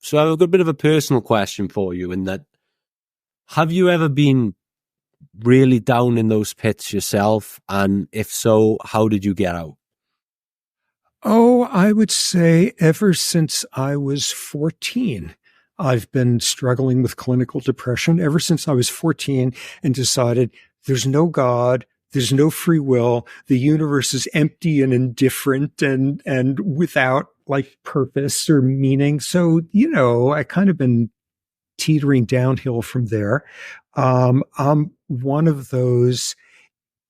So I've got a bit of a personal question for you in that, have you ever been really down in those pits yourself? And if so, how did you get out? Oh, I would say ever since I was 14. I've been struggling with clinical depression ever since I was 14 and decided there's no God. There's no free will. The universe is empty and indifferent and without like purpose or meaning. So, I kind of been teetering downhill from there. I'm one of those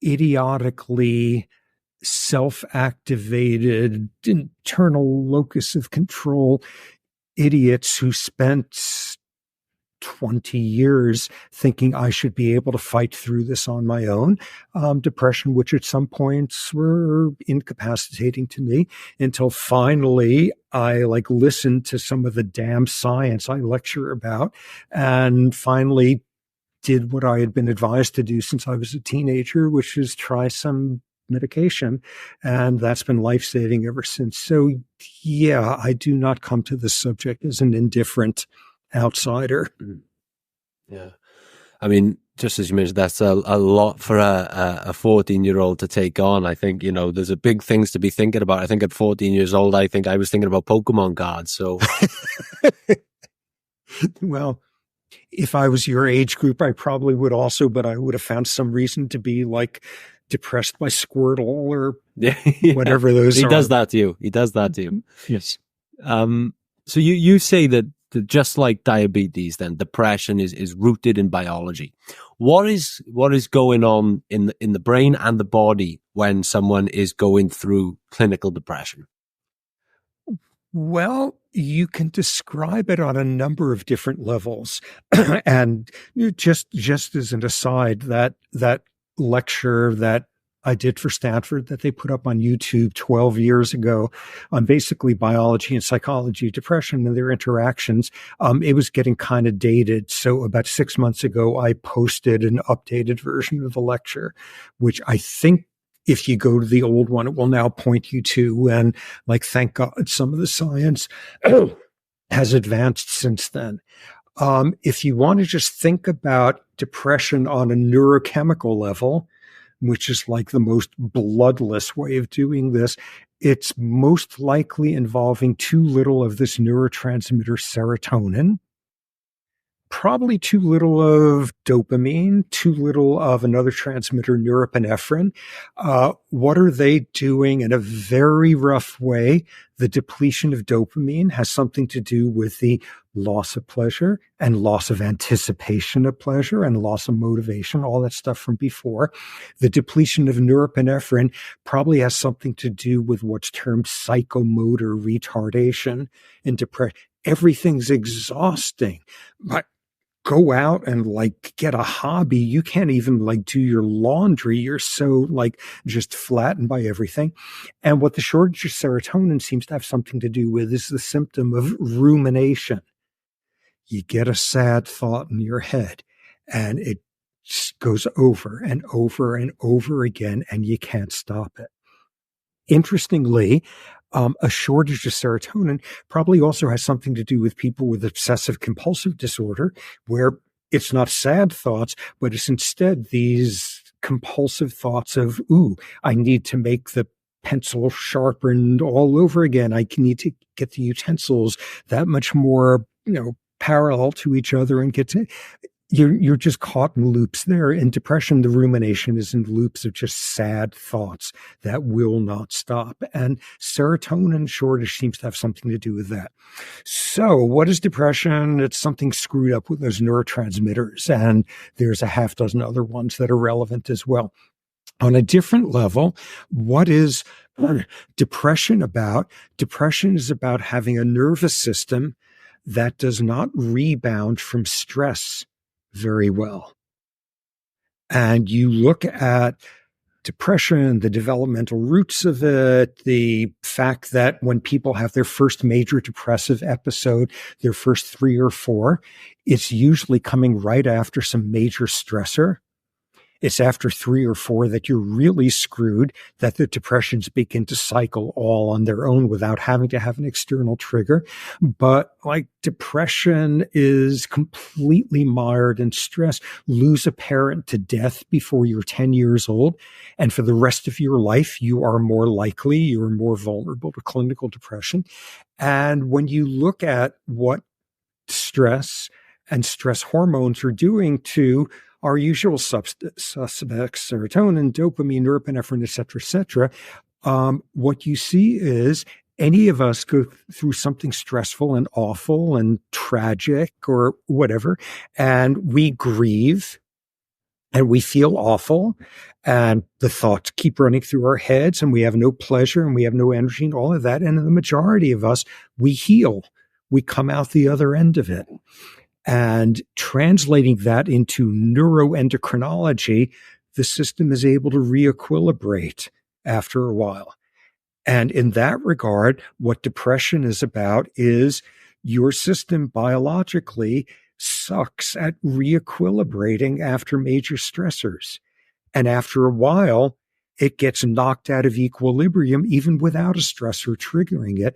idiotically self-activated internal locus of control idiots who spent 20 years thinking I should be able to fight through this on my own. Depression, which at some points were incapacitating to me, until finally I listened to some of the damn science I lecture about and finally did what I had been advised to do since I was a teenager, which is try some medication. And that's been life-saving ever since. So yeah, I do not come to this subject as an indifferent outsider. Yeah. I mean, just as you mentioned, that's a lot for a 14-year-old to take on. I think, there's a big things to be thinking about. I think at 14 years old, I think I was thinking about Pokemon cards. So, well, if I was your age group, I probably would also, but I would have found some reason to be depressed by Squirtle or whatever those are. He does that to you. He does that to you. Yes. So you say that just like diabetes, then depression is rooted in biology. What is going on in the brain and the body when someone is going through clinical depression? Well, you can describe it on a number of different levels. And just as an aside, that lecture that I did for Stanford that they put up on YouTube 12 years ago on basically biology and psychology, depression and their interactions, it was getting kind of dated. So about 6 months ago, I posted an updated version of the lecture, which I think if you go to the old one, it will now point you to. And thank God, some of the science has advanced since then. If you want to just think about depression on a neurochemical level, which is the most bloodless way of doing this, it's most likely involving too little of this neurotransmitter serotonin, probably too little of dopamine, too little of another transmitter, norepinephrine. What are they doing in a very rough way? The depletion of dopamine has something to do with the loss of pleasure and loss of anticipation of pleasure and loss of motivation, all that stuff from before. The depletion of norepinephrine probably has something to do with what's termed psychomotor retardation in depression. Everything's exhausting. But go out and get a hobby. You can't even do your laundry. You're so just flattened by everything. And what the shortage of serotonin seems to have something to do with is the symptom of rumination. You get a sad thought in your head and it just goes over and over and over again and you can't stop it. Interestingly, a shortage of serotonin probably also has something to do with people with obsessive compulsive disorder, where it's not sad thoughts, but it's instead these compulsive thoughts of, I need to make the pencil sharpened all over again. I need to get the utensils that much more, parallel to each other and get to... You're just caught in loops there. In depression, the rumination is in loops of just sad thoughts that will not stop. And serotonin shortage seems to have something to do with that. So what is depression? It's something screwed up with those neurotransmitters. And there's a half dozen other ones that are relevant as well. On a different level, what is depression about? Depression is about having a nervous system that does not rebound from stress very well. And you look at depression, the developmental roots of it, the fact that when people have their first major depressive episode, their first 3 or 4, it's usually coming right after some major stressor. It's after 3 or 4 that you're really screwed, that the depressions begin to cycle all on their own without having to have an external trigger. But like depression is completely mired in stress. Lose a parent to death before you're 10 years old. And for the rest of your life, you're more vulnerable to clinical depression. And when you look at what stress and stress hormones are doing to our usual suspects, serotonin, dopamine, norepinephrine, et cetera, what you see is any of us go through something stressful and awful and tragic or whatever, and we grieve and we feel awful, and the thoughts keep running through our heads, and we have no pleasure and we have no energy and all of that. And in the majority of us, we heal. We come out the other end of it. And translating that into neuroendocrinology, the system is able to reequilibrate after a while. And in that regard, what depression is about is your system biologically sucks at reequilibrating after major stressors. And after a while, it gets knocked out of equilibrium even without a stressor triggering it.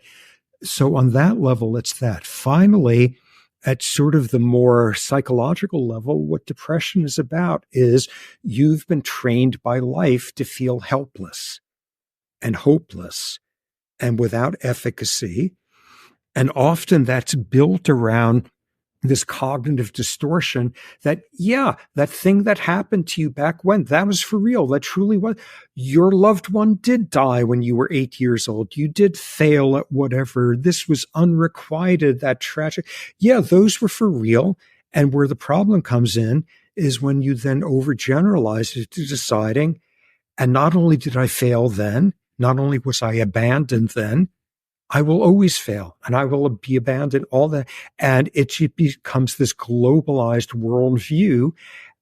So on that level, it's that. Finally, at sort of the more psychological level, what depression is about is you've been trained by life to feel helpless and hopeless and without efficacy. And often that's built around this cognitive distortion that, yeah, that thing that happened to you back when, that was for real. That truly was. Your loved one did die when you were 8 years old. You did fail at whatever. This was unrequited, that tragic. Yeah, those were for real. And where the problem comes in is when you then overgeneralize it to deciding, and not only did I fail then, not only was I abandoned then, I will always fail and I will be abandoned, all that. And it becomes this globalized worldview,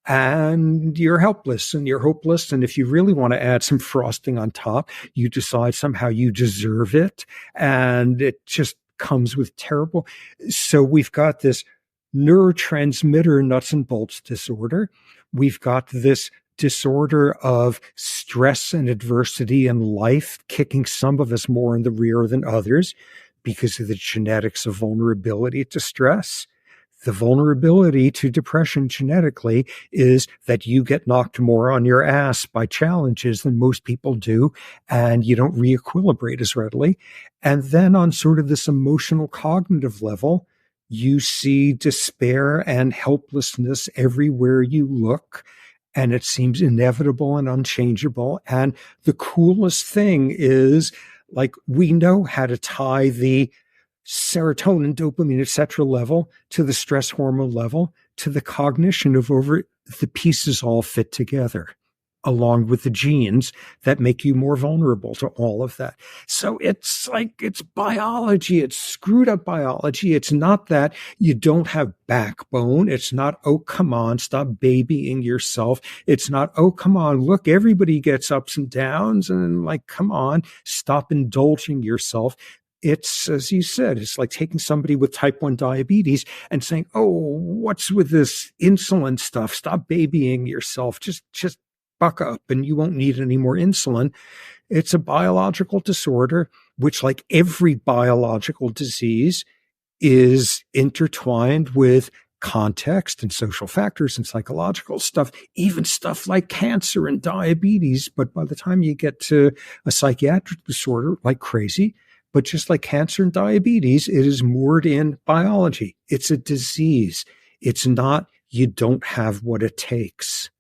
and you're helpless and you're hopeless. And if you really want to add some frosting on top, you decide somehow you deserve it. And it just comes with terrible. So we've got this neurotransmitter nuts and bolts disorder. We've got this disorder of stress and adversity in life, kicking some of us more in the rear than others because of the genetics of vulnerability to stress. The vulnerability to depression genetically is that you get knocked more on your ass by challenges than most people do, and you don't reequilibrate as readily. And then on sort of this emotional cognitive level, you see despair and helplessness everywhere you look. And it seems inevitable and unchangeable. And the coolest thing is, like, we know how to tie the serotonin, dopamine, etc. level to the stress hormone level to the cognition of over the pieces all fit together, along with the genes that make you more vulnerable to all of that. So it's like, it's biology. It's screwed up biology. It's not that you don't have backbone. It's not, oh, come on, stop babying yourself. It's not, oh, come on, look, everybody gets ups and downs. And like, come on, stop indulging yourself. It's, as you said, it's like taking somebody with type 1 diabetes and saying, oh, what's with this insulin stuff? Stop babying yourself. Just buck up and you won't need any more insulin. It's a biological disorder, which, like every biological disease, is intertwined with context and social factors and psychological stuff, even stuff like cancer and diabetes. But by the time you get to a psychiatric disorder like crazy, but just like cancer and diabetes, it is moored in biology. It's a disease. It's not, you don't have what it takes.